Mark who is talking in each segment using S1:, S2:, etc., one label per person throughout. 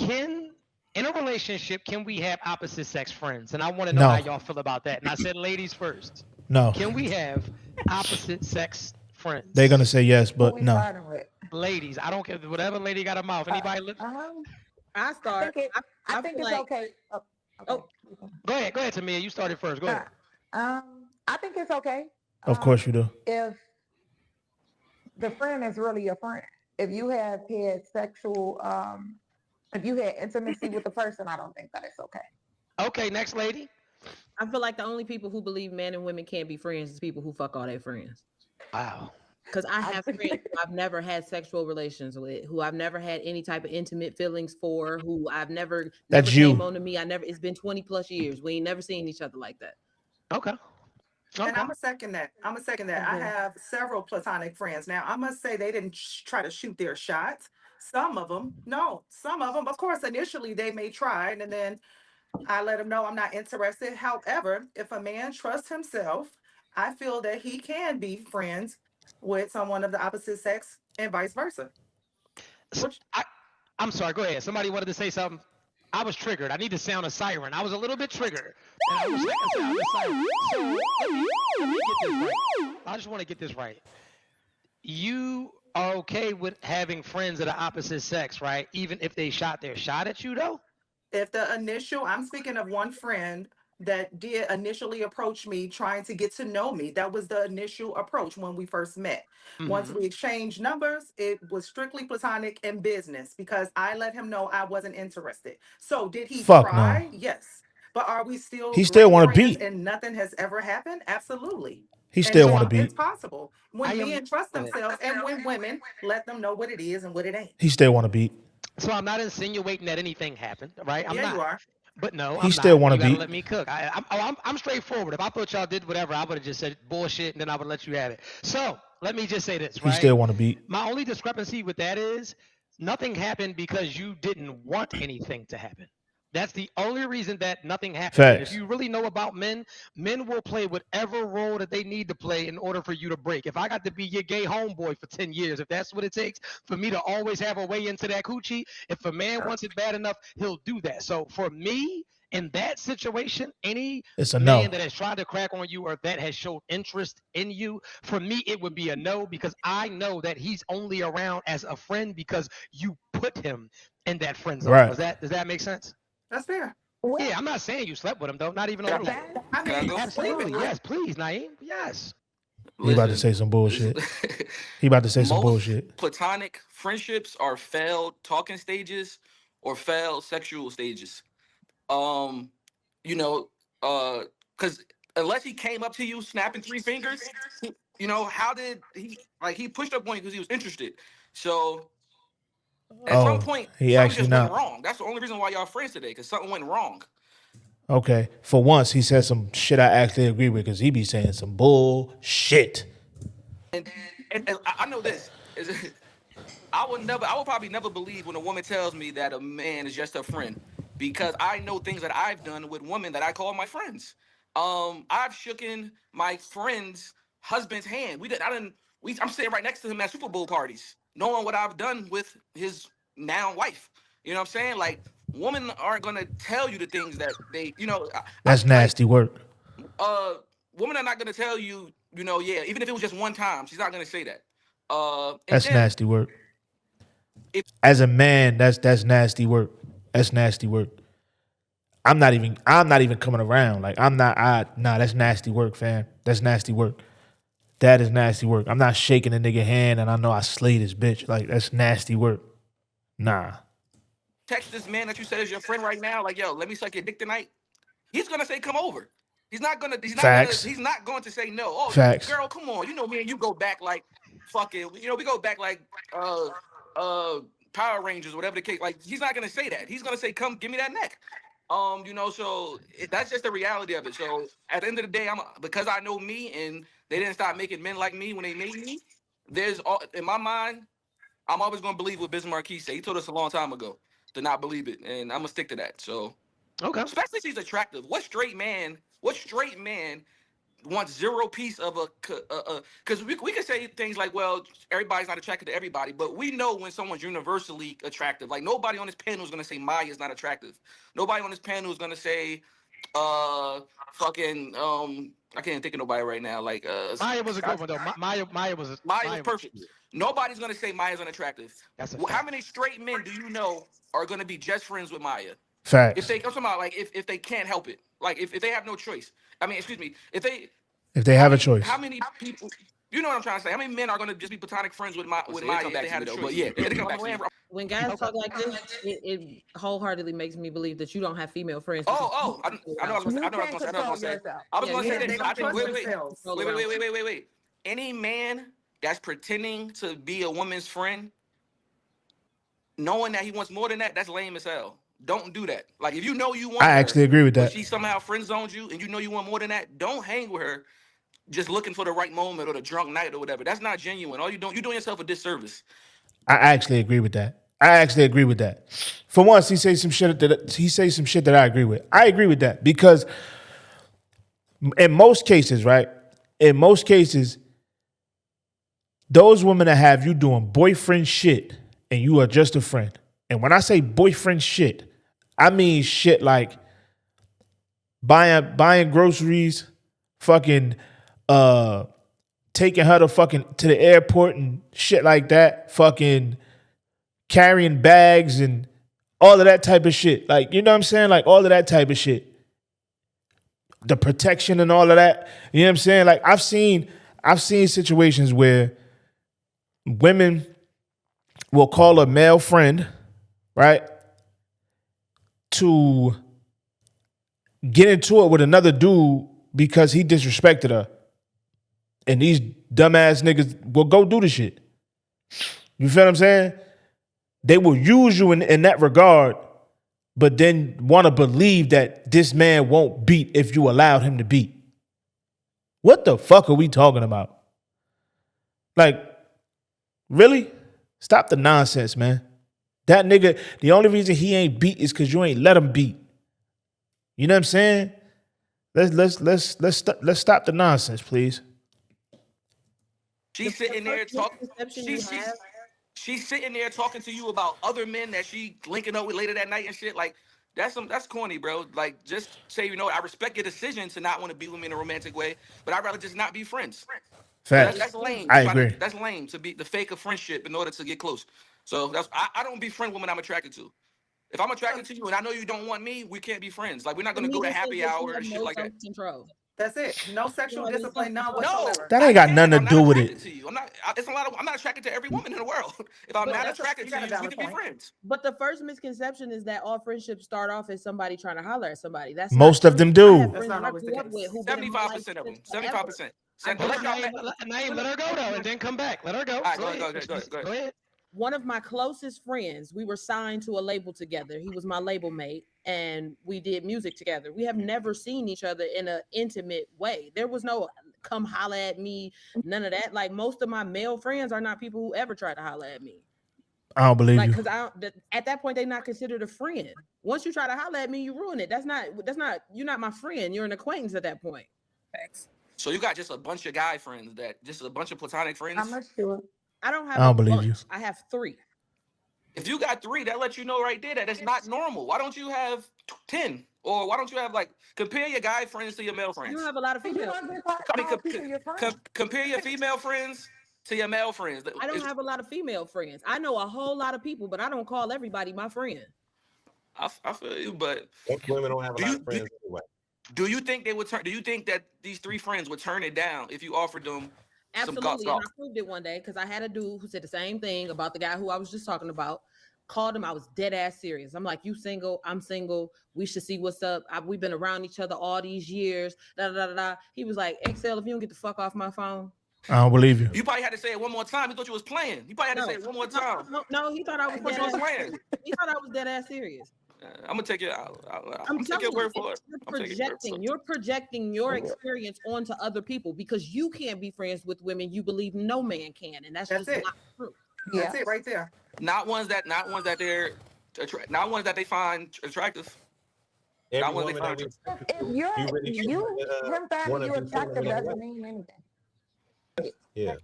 S1: can in a relationship can we have opposite sex friends? And I want to know how
S2: No,
S1: y'all feel about that. And I said ladies first.
S2: no.
S1: Can we have opposite sex
S2: They're gonna
S1: friends?
S2: say yes,
S3: Who
S2: but
S3: we
S2: no.
S3: starting with?
S1: Ladies, I don't care whatever lady got a mouth.
S3: Uh,
S1: Anybody look?
S3: um,
S4: I
S3: I
S4: start.
S3: think it. I
S4: I
S3: think
S4: feel
S3: it's
S4: like,
S3: okay. Oh, okay.
S4: oh,
S1: Go ahead, Tamia. You started first. Go
S3: Uh,
S1: ahead.
S3: I think it's okay.
S2: Of course you do.
S3: If the friend is really your friend, if you have had if you had intimacy with the person, I don't think that it's okay.
S1: Okay, next lady.
S4: I feel like the only people who believe men and women can't be friends is people who fuck all their friends.
S1: Wow.
S4: Because I
S3: I,
S4: have friends who I've never had sexual relations with, who I've never had any type of intimate feelings for, who I've never
S2: That's
S4: came
S2: you.
S4: on to me. I never. It's been 20 plus years. We ain't never seen each other like that.
S1: Okay.
S5: And
S1: Okay.
S5: I'm a second that. I'm a second that. I
S3: agree.
S5: have several platonic friends. Now, I must say they didn't try to shoot their shots. Some of them, no, some of them, of course, initially they may try, and then I let them know I'm not interested. However, if a man trusts himself, I feel that he can be friends with someone of the opposite sex and vice versa.
S1: So,
S5: Which
S1: I'm sorry. Go ahead. Somebody wanted to say something. I was triggered. I need to sound a siren. I was a little bit triggered, and I wish I could sound a siren. So let me get this right. I just want to get this right. You are okay with having friends of the opposite sex, right? Even if they shot their shot at you, though.
S5: if the initial, I'm speaking of one friend that did initially approach me trying to get to know me. That was the initial approach when we first met. Once
S1: Hmm.
S5: we exchanged numbers, it was strictly platonic and business because I let him know I wasn't interested. So did he
S2: Fuck no.
S5: try? Yes. But are we still
S2: He still
S5: great
S2: want to
S5: friends
S2: beat.
S5: and nothing has ever happened? Absolutely.
S2: He
S5: And
S2: still
S1: So
S2: want to
S5: it's
S2: beat.
S5: possible
S1: I
S5: when
S1: am.
S5: men trust
S1: Go ahead.
S5: themselves and when women let them know what it is and what it ain't.
S2: He still want to beat.
S1: So I'm not insinuating that anything happened, right? I'm
S5: Yeah, you
S1: not.
S5: are.
S1: But no,
S2: He
S1: I'm
S2: still
S1: not. And
S2: want to
S1: you got to
S2: beat.
S1: let me cook. I'm straightforward. If I thought y'all did whatever, I would have just said bullshit, and then I would let you have it. So let me just say this,
S2: He
S1: right?
S2: still want to beat.
S1: My only discrepancy with that is nothing happened because you didn't want anything to happen. That's the only reason that nothing happened. And if
S2: Facts.
S1: you really know about men, men will play whatever role that they need to play in order for you to break. If I got to be your gay homeboy for 10 years, if that's what it takes for me to always have a way into that coochie, if a man wants it bad enough, he'll do that. So for me, in that situation, any
S2: It's a
S1: man
S2: no.
S1: that has tried to crack on you or that has showed interest in you, for me, it would be a no because I know that he's only around as a friend because you put him in that friend zone.
S2: Right.
S1: Does that make sense?
S5: That's fair.
S1: Yeah,
S3: Well,
S1: I'm not saying you slept with him though, not even
S6: Can
S1: on
S6: I,
S1: that.
S3: that
S5: I
S6: can I
S5: mean,
S6: go?
S1: Absolutely, yes, please, Naeem, yes.
S2: He about to
S6: Listen,
S2: say some
S6: this-
S2: bullshit. He about to say some
S6: most
S2: bullshit.
S6: platonic friendships are failed talking stages or failed sexual stages. Um, you know, because unless he came up to you snapping three fingers, how did he like he pushed up on you because he was interested. So at some
S2: Oh,
S6: point,
S2: he
S6: something
S2: actually
S6: just went
S2: not.
S6: wrong. That's the only reason why y'all friends today, because something went wrong.
S2: Okay. For once, he said some shit I actually agree with because he be saying some bullshit.
S6: And and I know this is I would probably never believe when a woman tells me that a man is just a friend because I know things that I've done with women that I call my friends. I've shooken my friend's husband's hand. I'm sitting right next to him at Super Bowl parties, knowing what I've done with his now wife. You know what I'm saying? Like, women aren't gonna tell you the things that they,
S2: That's
S6: like,
S2: nasty work.
S6: uh, women are not gonna tell you, yeah, even if it was just one time, she's not gonna say that. And
S2: That's
S6: then
S2: nasty work.
S6: if
S2: As a man, that's nasty work. That's nasty work. I'm not even coming around. Like I'm not I nah, that's nasty work, fam. That's nasty work. That is nasty work. I'm not shaking a nigga hand and I know I slayed this bitch. Like that's nasty work. Nah.
S6: text this man that you said is your friend right now, like, yo, let me suck your dick tonight, he's gonna say, come over.
S2: Facts.
S6: He's not going to say no. Oh,
S2: Facts.
S6: girl, come on. You know me and you go back like fucking, we go back like uh Power Rangers, whatever the case. Like, he's not gonna say that. He's gonna say, come give me that neck. That's just the reality of it. So at the end of the day, because I know me and they didn't stop making men like me when they made me, in my mind, I'm always gonna believe what Biz Marquis said. He told us a long time ago to not believe it, and I'm gonna stick to that. So,
S1: Okay.
S6: especially if he's attractive. What straight man wants zero piece of because we could say things like, well, everybody's not attracted to everybody, but we know when someone's universally attractive. Like nobody on this panel is gonna say Maya's not attractive. Nobody on this panel is gonna say fucking I can't think of nobody right now. Like
S1: Maya was a good one though. Maya was
S6: Maya was perfect. Nobody's gonna say Maya's unattractive.
S1: That's a
S6: How
S1: fact.
S6: many straight men do you know are gonna be just friends with Maya?
S2: Facts.
S6: If they, I'm talking about like if they can't help it, like if they have no choice. I mean, excuse me, if they
S2: have a choice.
S6: How many people? You know what I'm trying to say? How many men are going to just be platonic friends with Maya if they have a choice? But yeah, it'll come back to me.
S4: When guys talk like this, it wholeheartedly makes me believe that you don't have female friends.
S6: I know. I was
S3: You
S6: going
S3: can't
S6: to
S3: control
S6: say.
S3: yourself.
S6: I was
S4: Yeah,
S6: going to
S4: yeah,
S6: say
S5: they
S6: this. I
S5: don't
S6: think.
S5: trust themselves.
S6: Wait. Any man that's pretending to be a woman's friend, knowing that he wants more than that, that's lame as hell. Don't do that. Like if you know you want
S2: I
S6: her,
S2: actually agree with
S6: but
S2: that.
S6: she somehow friend zoned you, and you know you want more than that, don't hang with her. Just looking for the right moment or the drunk night or whatever. That's not genuine. All you're doing yourself a disservice.
S2: I actually agree with that. For once, he says some shit that I agree with. I agree with that because in most cases, right? In most cases, those women that have you doing boyfriend shit and you are just a friend. And when I say boyfriend shit, I mean shit like buying groceries, fucking taking her to the airport and shit like that, fucking carrying bags and all of that type of shit. Like, you know what I'm saying? Like all of that type of shit. The protection and all of that. You know what I'm saying? Like I've seen situations where women will call a male friend, right? To get into it with another dude because he disrespected her. And these dumbass niggas will go do the shit. You feel what I'm saying? They will use you in that regard, but then want to believe that this man won't beat if you allowed him to beat. What the fuck are we talking about? Like, really? Stop the nonsense, man. That nigga, the only reason he ain't beat is because you ain't let him beat. You know what I'm saying? Let's stop the nonsense, please.
S6: She's sitting there talking. She's sitting there talking to you about other men that she linking up with later that night and shit. Like that's corny, bro. Like just say, you know, I respect your decision to not want to be with me in a romantic way, but I'd rather just not be friends.
S2: Facts.
S6: That's lame.
S2: I agree.
S6: That's lame to be the fake of friendship in order to get close. So I don't befriend women I'm attracted to. If I'm attracted to you and I know you don't want me, we can't be friends. Like we're not gonna go to happy hour and shit like that.
S5: That's it. No sexual discipline, none whatsoever.
S2: That ain't got nothing to do with it.
S6: I'm not attracted to every woman in the world. If I'm not attracted to you, we can be friends.
S4: But the first misconception is that all friendships start off as somebody trying to holler at somebody. That's
S2: Most of them do.
S5: That's not always the case.
S6: 75% of them. 75%.
S1: Naeem, let her go though, and then come back. Let her go.
S6: All right, go ahead.
S4: One of my closest friends, we were signed to a label together. He was my label mate, and we did music together. We have never seen each other in an intimate way. There was no come holler at me, none of that. Like most of my male friends are not people who ever try to holler at me.
S2: I don't believe
S4: like,
S2: you.
S4: Because at that point, they're not considered a friend. Once you try to holler at me, you ruin it. That's not. You're not my friend. You're an acquaintance at that point.
S5: Thanks.
S6: So you got just a bunch of guy friends just a bunch of platonic friends.
S3: How much do it?
S4: I don't have.
S2: I don't believe you.
S4: I have 3.
S6: If you got 3, that lets you know right there that it's not normal. Why don't you have 10? Or why don't you have compare your guy friends to your male friends?
S4: You don't have a lot of female.
S6: Compare your female friends to your male friends.
S4: I don't have a lot of female friends. I know a whole lot of people, but I don't call everybody my friend.
S6: I feel you, but
S7: most women don't have a lot of friends anyway.
S6: Do you think they would turn? Do you think that these 3 friends would turn it down if you offered them?
S4: Absolutely, and I proved it one day because I had a dude who said the same thing about the guy who I was just talking about. Called him, I was dead ass serious. I'm like, you single? I'm single. We should see what's up. We've been around each other all these years. He was like, XL, if you don't get the fuck off my phone.
S2: I don't believe you.
S6: You probably had to say it one more time. He thought you was playing. You probably had to say it one more time.
S4: No, he thought I was dead ass serious. He thought I was dead ass serious.
S6: I'm gonna take it. I'm taking your word for it.
S4: You're projecting your experience onto other people because you can't be friends with women you believe no man can, and that's just
S5: it.
S4: not true.
S5: That's it right there.
S6: Not ones that they find attractive.
S7: Every
S6: I want to
S7: woman
S6: make
S7: that we
S6: sure.
S3: If you're
S7: you really
S3: him finding
S7: want
S3: you
S7: to be feeling
S3: attractive
S7: that way.
S3: doesn't mean anything.
S7: Yeah.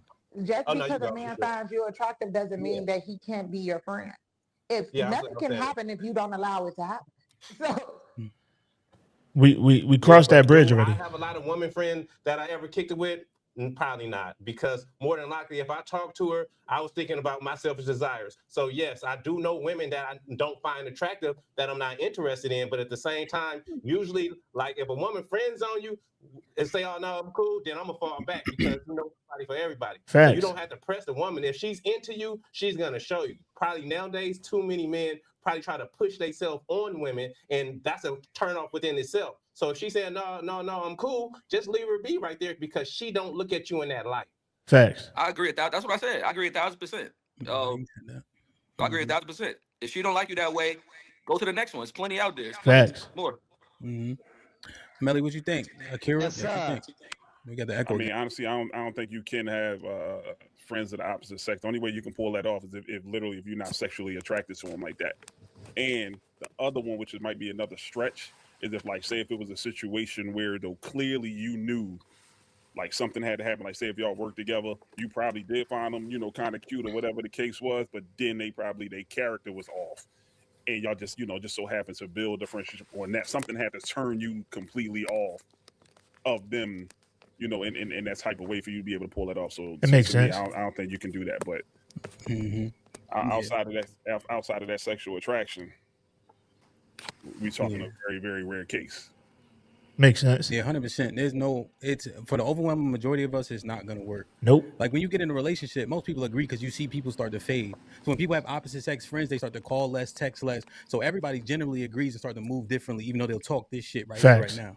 S3: Just
S7: Oh no, you
S3: because a
S7: go.
S3: man finds you attractive doesn't
S7: Yeah.
S3: mean that he can't be your friend. If
S7: Yeah,
S3: nothing
S7: I'm
S3: can
S7: saying.
S3: happen if you don't allow it to happen. So
S2: We
S7: Yeah,
S2: crossed that
S7: but
S2: bridge
S7: do I
S2: already.
S7: have a lot of women friends that I ever kicked it with? Probably not, because more than likely, if I talk to her, I was thinking about my selfish desires. So yes, I do know women that I don't find attractive, that I'm not interested in. But at the same time, usually, like if a woman friends on you and say, "Oh no, I'm cool," then I'm gonna fall back because you know somebody for everybody. So you
S2: Facts.
S7: don't have to press the woman. If she's into you, she's gonna show you. Probably nowadays, too many men probably try to push themselves on women, and that's a turn off within itself. So if she said no, I'm cool, just leave her be right there because she don't look at you in that light.
S2: Facts.
S6: I agree with that. That's what I said. I agree 1,000%. I agree 1,000%. If she don't like you that way, go to the next one. There's plenty out there. There's plenty
S2: Facts.
S6: more.
S8: Melly, what you think? Akira,
S1: Yes,
S8: what you
S1: sir.
S8: think? We got the echo.
S9: I mean, honestly, I don't think you can have friends of the opposite sex. The only way you can pull that off is if literally if you're not sexually attracted to them like that. And the other one, which might be another stretch, is if like say if it was a situation where though clearly you knew like something had to happen. Like say if y'all worked together, you probably did find them, you know, kind of cute or whatever the case was, but then their character was off. And y'all just, you know, just so happened to build a friendship on that. Something had to turn you completely off of them, you know, in that type of way for you to be able to pull that off. So
S2: It makes
S9: to me,
S2: sense.
S9: I don't think you can do that. But
S8: Yeah.
S9: outside of that sexual attraction, we talking a very, very rare case.
S2: Makes sense.
S8: Yeah, 100%. There's no, it's for the overwhelming majority of us, it's not gonna work.
S2: Nope.
S8: Like when you get in a relationship, most people agree because you see people start to fade. So when people have opposite sex friends, they start to call less, text less. So everybody generally agrees and start to move differently, even though they'll talk this shit right here, right
S2: Facts.
S8: now. You know?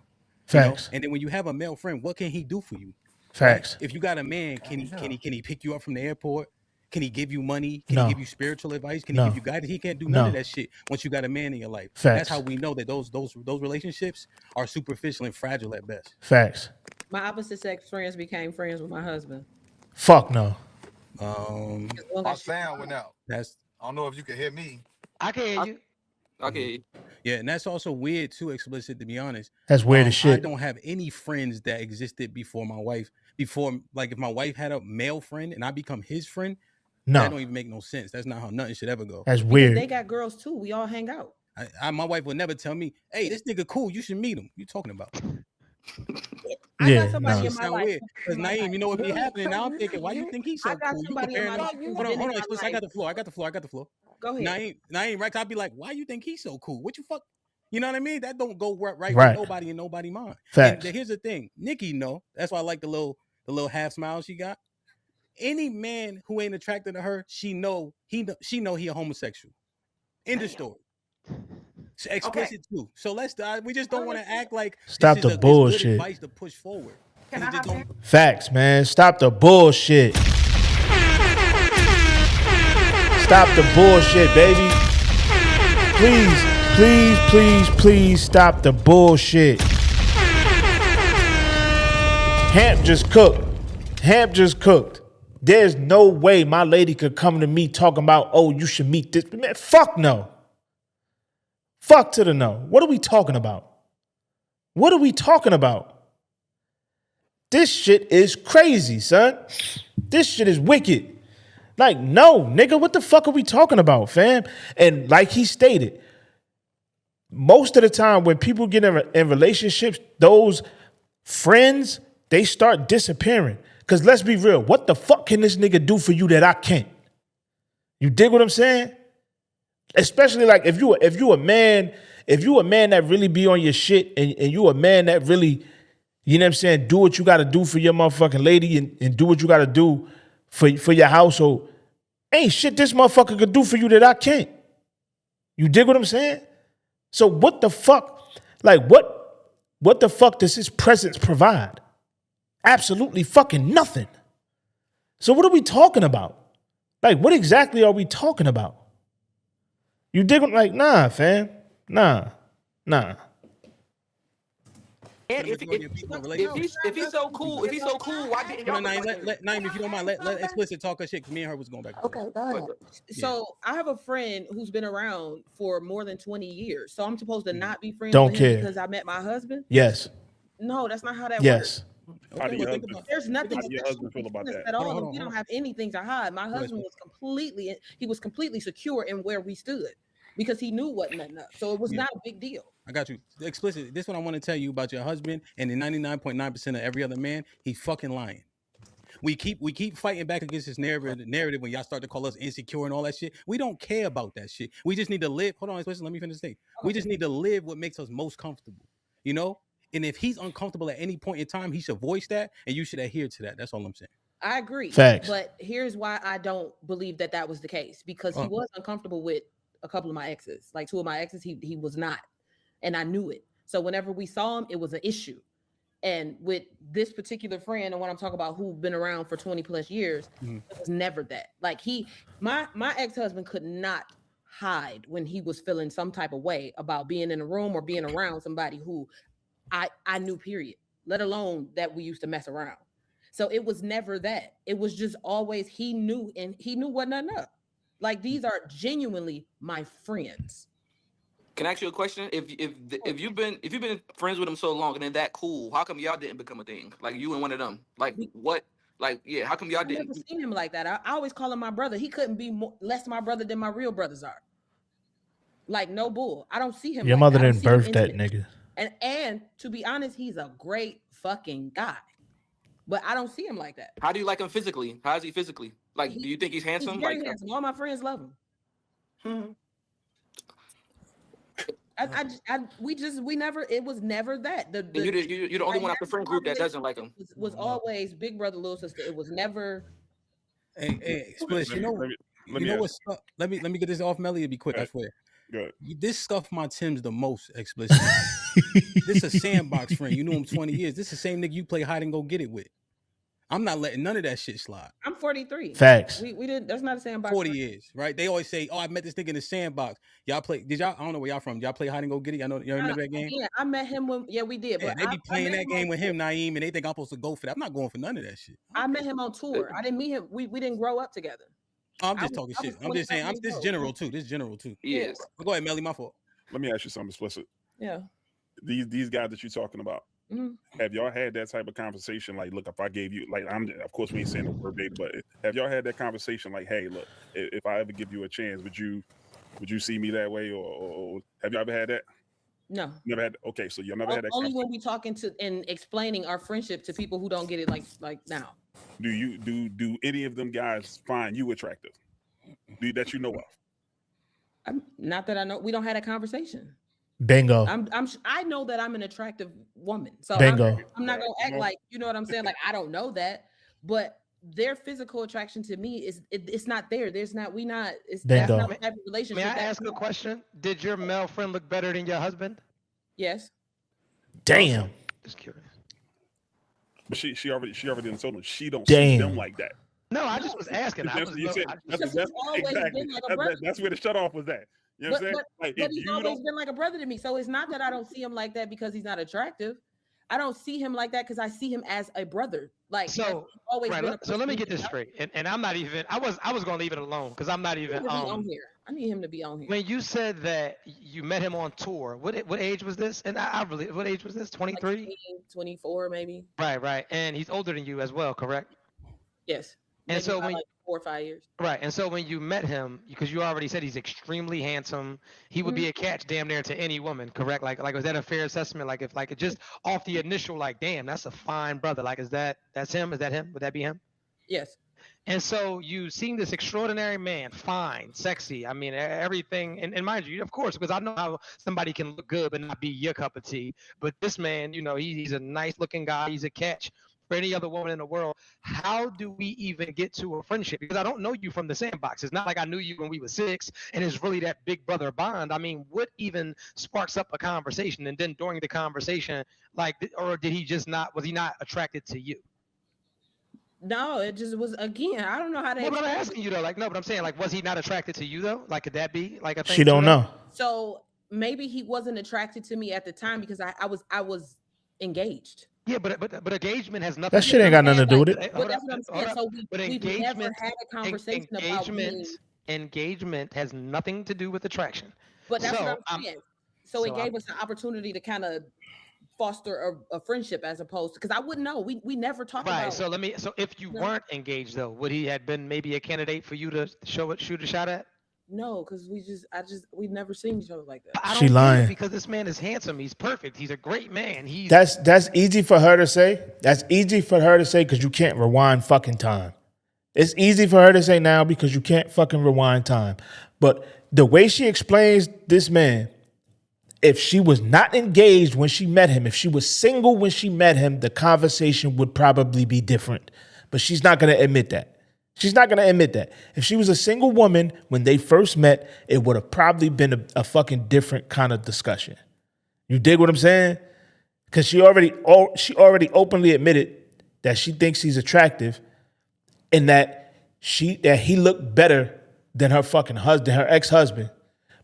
S2: Facts.
S8: And then when you have a male friend, what can he do for you?
S2: Facts.
S8: If you got a man, can he pick you up from the airport? Can he give you money? Can
S2: No.
S8: he give you spiritual advice? Can
S2: No.
S8: he give you guidance? He can't do none
S2: No.
S8: of that shit once you got a man in your life.
S2: Facts.
S8: That's how we know that those relationships are superficial and fragile at best.
S2: Facts.
S4: My opposite sex friends became friends with my husband.
S2: Fuck no.
S4: As long
S10: My
S4: as she-
S10: sound went out.
S8: That's
S10: I don't know if you can hear me.
S1: I can hear you.
S6: Okay.
S8: yeah, and that's also weird too, explicit, to be honest.
S2: That's weird as
S8: I
S2: shit.
S8: don't have any friends that existed before my wife. Before, like, if my wife had a male friend and I become his friend, that don't
S2: No.
S8: even make no sense. That's not how nothing should ever go.
S2: That's
S4: because
S2: weird.
S4: they got girls too. We all hang out.
S8: My wife would never tell me, "Hey, this nigga cool. You should meet him." You talking about?
S4: I
S2: Yeah,
S4: got somebody
S2: nah.
S4: in my
S8: Sound
S4: life.
S8: weird. Because Naeem, you know what be happening now? I'm thinking, why you think he's so
S4: I got
S8: cool? You
S4: somebody in my
S8: comparing
S4: life
S8: him.
S4: who's
S8: Hold on,
S4: been in my
S8: explicit. I got
S4: life.
S8: the floor.
S4: Go ahead.
S8: Naeem, right? I'd be like, why you think he's so cool? What you fuck? You know what I mean? That don't go right with
S2: Right.
S8: nobody and nobody mind.
S2: Facts.
S8: And here's the thing, Nikki, no. That's why I like the little half smile she got. Any man who ain't attracted to her, she know he a homosexual. End of story. It's explicit too. So we just don't want to act like
S2: Stop
S8: this is
S2: the
S8: good
S2: bullshit.
S8: advice to push forward.
S5: Can I
S8: It just
S5: hop in?
S8: don't-
S2: Facts, man. Stop the bullshit. Stop the bullshit, baby. Please stop the bullshit. Hamp just cooked. There's no way my lady could come to me talking about, oh, you should meet this. Man, fuck no. Fuck to the no. What are we talking about? This shit is crazy, son. This shit is wicked. Like, no, nigga, what the fuck are we talking about, fam? And like he stated, most of the time when people get in relationships, those friends, they start disappearing. Because let's be real, what the fuck can this nigga do for you that I can't? You dig what I'm saying? Especially like if you a man that really be on your shit and you a man that really, you know what I'm saying, do what you got to do for your motherfucking lady and do what you got to do for your household. Ain't shit this motherfucker could do for you that I can't. You dig what I'm saying? So what the fuck? Like what the fuck does his presence provide? Absolutely fucking nothing. So what are we talking about? Like what exactly are we talking about? You dig what, like, nah, fam. Nah.
S6: And
S8: the majority of people in relationships.
S6: if he's so cool, why didn't y'all?
S8: Naeem, Naeem, if you don't mind, let Explicit talk her shit, because me and her was going back and forth.
S3: Okay, go ahead.
S4: So I have a friend who's been around for more than 20 years. So I'm supposed to not be friends
S2: Don't
S4: with him
S2: care.
S4: because I met my husband?
S2: Yes.
S4: No, that's not how that works.
S2: Yes.
S9: How do
S8: well,
S9: your
S8: think
S9: husband,
S8: about-
S4: There's nothing
S9: how do your husband feel about that?
S4: at all.
S8: Hold on,
S4: and
S8: hold
S4: we
S8: on.
S4: don't have anything to hide. My husband was completely secure in where we stood because he knew what nothing up. So it was
S8: Yeah.
S4: not a big deal.
S8: I got you. Explicit. This is what I want to tell you about your husband and the 99.9% of every other man. He's fucking lying. We keep fighting back against this narrative when y'all start to call us insecure and all that shit. We don't care about that shit. We just need to live. Hold on, Explicit. Let me finish the thing. We just need to live what makes us most comfortable. You know? And if he's uncomfortable at any point in time, he should voice that, and you should adhere to that. That's all I'm saying.
S4: I agree.
S2: Facts.
S4: But here's why I don't believe that was the case, because he was uncomfortable with a couple of my exes. Like 2 of my exes, he was not. And I knew it. So whenever we saw him, it was an issue. And with this particular friend, and what I'm talking about, who's been around for 20 plus years, it was never that. Like my ex-husband could not hide when he was feeling some type of way about being in a room or being around somebody who I knew, period, let alone that we used to mess around. So it was never that. It was just always he knew what nothing up. Like, these are genuinely my friends.
S6: Can I ask you a question? If you've been friends with him so long and they're that cool, how come y'all didn't become a thing? Like you and one of them. Like what? Like yeah, how come y'all
S4: I've never
S6: didn't?
S4: seen him like that. I always call him my brother. He couldn't be less my brother than my real brothers are. Like, no bull. I don't see him.
S2: Your
S4: like
S2: mother
S4: that. I don't
S2: didn't
S4: see him
S2: birth that
S4: intimate.
S2: nigga.
S4: And to be honest, he's a great fucking guy. But I don't see him like that.
S6: How do you like him physically? How is he physically? Like, do you think he's
S4: He's
S6: handsome?
S4: very
S6: Like,
S4: handsome. All my friends love him. It was never that.
S6: you're the only one out the friend group that doesn't like him.
S4: Was always big brother, little sister. It was never.
S8: Hey, Explicit, you know
S9: ask-
S8: what's up? Let me get this off, Melly. It'll be quick, I swear.
S9: Good.
S8: This scuffed my Timbs the most, Explicit. This a sandbox friend. You knew him 20 years. This is the same nigga you play hide and go get it with. I'm not letting none of that shit slide.
S4: I'm 43.
S2: Facts.
S4: We didn't. That's not a sandbox.
S8: 40 years, right? They always say, "Oh, I met this nigga in the sandbox." Y'all play? Did y'all? I don't know where y'all from. Y'all play hide and go get it? Y'all know? Y'all remember that game?
S4: Yeah, I met him when. Yeah, we did.
S8: Yeah,
S4: But
S8: they be playing
S4: met
S8: that
S4: him
S8: game
S4: on
S8: with him,
S4: tour.
S8: Naeem, and they think I'm supposed to go for that. I'm not going for none of that shit.
S4: I met him on tour. I didn't meet him. We didn't grow up together.
S8: I'm just talking shit. I'm just saying. This general too. This general too.
S6: Yes.
S8: But go ahead, Melly. My fault.
S9: Let me ask you something explicit.
S4: Yeah.
S9: These guys that you're talking about,
S4: Mhm.
S9: have y'all had that type of conversation? Like, look, if I gave you, like, of course we ain't saying no verbatim, but have y'all had that conversation? Like, hey, look, if I ever give you a chance, would you see me that way, or have you ever had that?
S4: No.
S9: Never had. Okay, so you never had that.
S4: Only when we talking to and explaining our friendship to people who don't get it like now.
S9: Do any of them guys find you attractive? That you know of?
S4: Not that I know. We don't have a conversation.
S2: Bingo.
S4: I know that I'm an attractive woman. So
S2: Bingo.
S4: I'm not gonna act like, you know what I'm saying? Like, I don't know that, but their physical attraction to me it's not there. There's not. That's
S2: Bingo.
S4: not the type of relationship.
S1: May I
S4: that
S1: ask
S4: we
S1: a
S4: have.
S1: question? Did your male friend look better than your husband?
S4: Yes.
S2: Damn.
S1: Just curious.
S9: But she already done told them she don't see them like that.
S1: No, I just was asking.
S9: That's where the shut off was at. You know what I'm saying? Like,
S4: But
S9: if
S4: he's
S9: you
S4: always
S9: don't,
S4: been like a brother to me. So it's not that I don't see him like that because he's not attractive. I don't see him like that because I see him as a brother. Like,
S1: So
S4: he's always
S1: right,
S4: been
S1: so let me get this straight. And I'm not even. I was gonna leave it alone because I'm not
S4: He
S1: even.
S4: needs to be on here. I need him to be on here.
S1: When you said that you met him on tour, what age was this? And I really, what age was this? 23?
S4: Like 24 maybe.
S1: Right. And he's older than you as well, correct?
S4: Yes.
S1: And
S4: Maybe
S1: so
S4: by
S1: when
S4: like 4 or 5 years.
S1: right, and so when you met him, because you already said he's extremely handsome, he would be a catch damn near to any woman, correct? Like was that a fair assessment? Like if like just off the initial, like, damn, that's a fine brother. Like that's him? Is that him? Would that be him?
S4: Yes.
S1: And so you seen this extraordinary man, fine, sexy. I mean, everything. And mind you, of course, because I know how somebody can look good but not be your cup of tea. But this man, you know, he's a nice looking guy. He's a catch for any other woman in the world. How do we even get to a friendship? Because I don't know you from the sandbox. It's not like I knew you when we were 6 and it's really that big brother bond. I mean, what even sparks up a conversation? And then during the conversation, like, or did he just not, was he not attracted to you?
S4: No, it just was, again, I don't know how to.
S1: No, but I'm asking you though, like, no, but I'm saying, like, was he not attracted to you though? Like, could that be like a thing?
S2: She don't know.
S4: So maybe he wasn't attracted to me at the time because I was engaged.
S1: Yeah, but engagement has nothing.
S2: That shit ain't got nothing to do with it.
S4: But that's what I'm saying. So
S1: But
S4: we've never
S1: engagement,
S4: had a conversation about being.
S1: engagement has nothing to do with attraction.
S4: But that's
S1: So,
S4: what I'm saying. So it
S1: so
S4: gave
S1: I'm-
S4: us an opportunity to kind of foster a friendship as opposed to, because I wouldn't know. We never talk
S1: Right.
S4: about.
S1: So if you
S4: No.
S1: weren't engaged though, would he have been maybe a candidate for you to shoot a shot at?
S4: No, because we've never seen each other like that.
S1: I
S2: She
S1: don't get it
S2: lying.
S1: because this man is handsome. He's perfect. He's a great man. He's
S2: That's easy for her to say. That's easy for her to say because you can't rewind fucking time. It's easy for her to say now because you can't fucking rewind time. But the way she explains this man, if she was not engaged when she met him, if she was single when she met him, the conversation would probably be different. But she's not going to admit that. She's not going to admit that. If she was a single woman when they first met, it would have probably been a fucking different kind of discussion. You dig what I'm saying? Because she already openly admitted that she thinks he's attractive and that he looked better than her fucking husband, her ex-husband,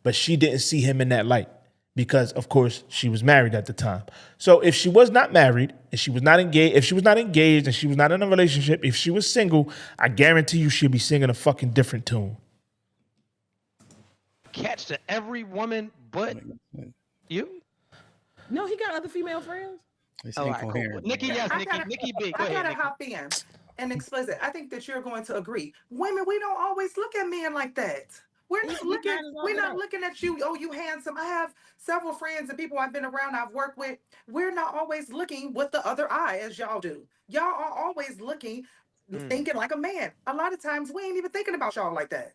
S2: but she didn't see him in that light because, of course, she was married at the time. So if she was not married and she was not engaged, and she was not in a relationship, if she was single, I guarantee you she'd be singing a fucking different tune.
S1: catch to every woman but you.
S4: No, he got other female friends.
S8: It's
S1: All right, cool.
S8: incoherent.
S1: Nikki, yes,
S5: I
S1: Nikki,
S5: gotta-
S1: Nikki B. Go
S5: I
S1: ahead,
S5: gotta
S1: Nikki.
S5: hop in and explicit. I think that you're going to agree. Women, we don't always look at men like that. We're
S4: Yeah,
S5: not
S4: we
S5: looking.
S4: kinda
S5: We're
S4: don't
S5: not
S4: know.
S5: looking at you. Oh, you handsome. I have several friends and people I've been around. I've worked with. We're not always looking with the other eye as y'all do. Y'all are always looking, thinking like a man. A lot of times we ain't even thinking about y'all like that.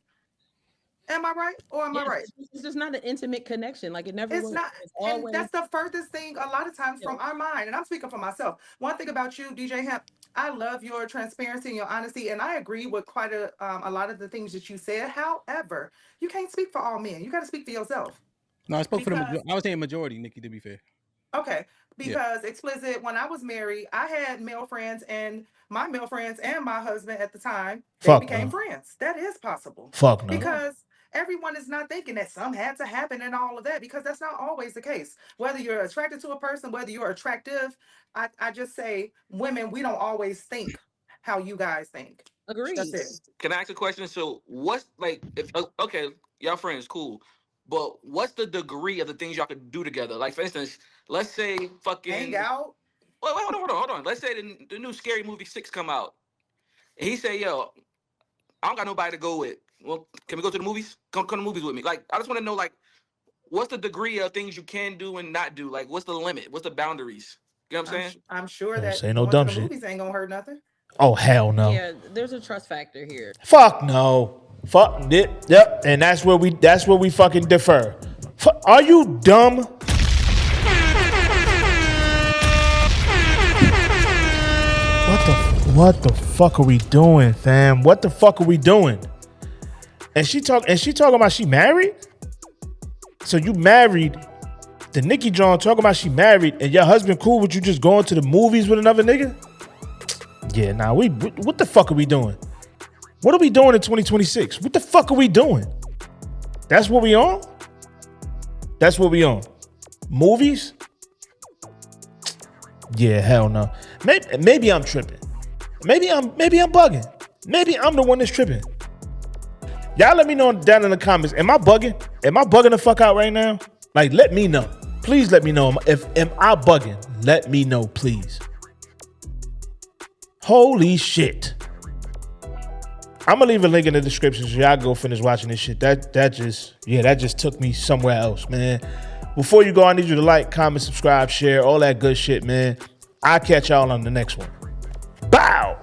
S5: Am I right or am I
S4: Yes,
S5: right?
S4: it's just not an intimate connection. Like it never
S5: It's
S4: was.
S5: not,
S4: It's
S5: and
S4: always.
S5: that's the furthest thing a lot of times from our mind. And I'm speaking for myself. One thing about you, DJ Hemp, I love your transparency and your honesty, and I agree with quite a lot of the things that you said. However, you can't speak for all men. You got to speak for yourself.
S8: No, I spoke for the.
S5: Because-
S8: I was saying majority, Nikki. To be fair.
S5: Okay,
S8: Yeah.
S5: because explicit. When I was married, I had male friends, and my male friends and my husband at the time they
S2: Fuck
S5: became
S2: no.
S5: friends. That is possible.
S2: Fuck no.
S5: Because everyone is not thinking that some had to happen and all of that, because that's not always the case. Whether you're attracted to a person, whether you're attractive, I just say women, we don't always think how you guys think.
S4: Agreed.
S5: That's it.
S6: Can I ask a question? So what's like if okay, y'all friends, cool. But what's the degree of the things y'all could do together? Like for instance, let's say fucking
S5: Hang out.
S6: Wait, hold on. Let's say the new Scary Movie 6 come out. And he say, yo, I don't got nobody to go with. Well, can we go to the movies? Come to the movies with me. Like, I just want to know, like, what's the degree of things you can do and not do? Like, what's the limit? What's the boundaries? You know what I'm saying?
S5: I'm sure
S2: Don't
S5: that
S2: say no
S5: going to
S2: dumb
S5: the
S2: shit.
S5: movies ain't gonna hurt nothing.
S2: Oh, hell no.
S4: Yeah, there's a trust factor here.
S2: Fuck no. Fuck it. Yep. And that's where we fucking defer. Are you dumb? What the fuck are we doing, fam? What the fuck are we doing? And she talking about she married? So you married, the Nikki John talking about she married, and your husband cool with you just going to the movies with another nigga? Yeah, nah, what the fuck are we doing? What are we doing in 2026? What the fuck are we doing? That's what we on? That's what we on. Movies? Yeah, hell no. Maybe I'm tripping. Maybe I'm bugging. Maybe I'm the one that's tripping. Y'all let me know down in the comments. Am I bugging? Am I bugging the fuck out right now? Like, let me know. Please let me know. Am I bugging? Let me know, please. Holy shit. I'm gonna leave a link in the description so y'all go finish watching this shit. That just took me somewhere else, man. Before you go, I need you to like, comment, subscribe, share, all that good shit, man. I'll catch y'all on the next one. Bow!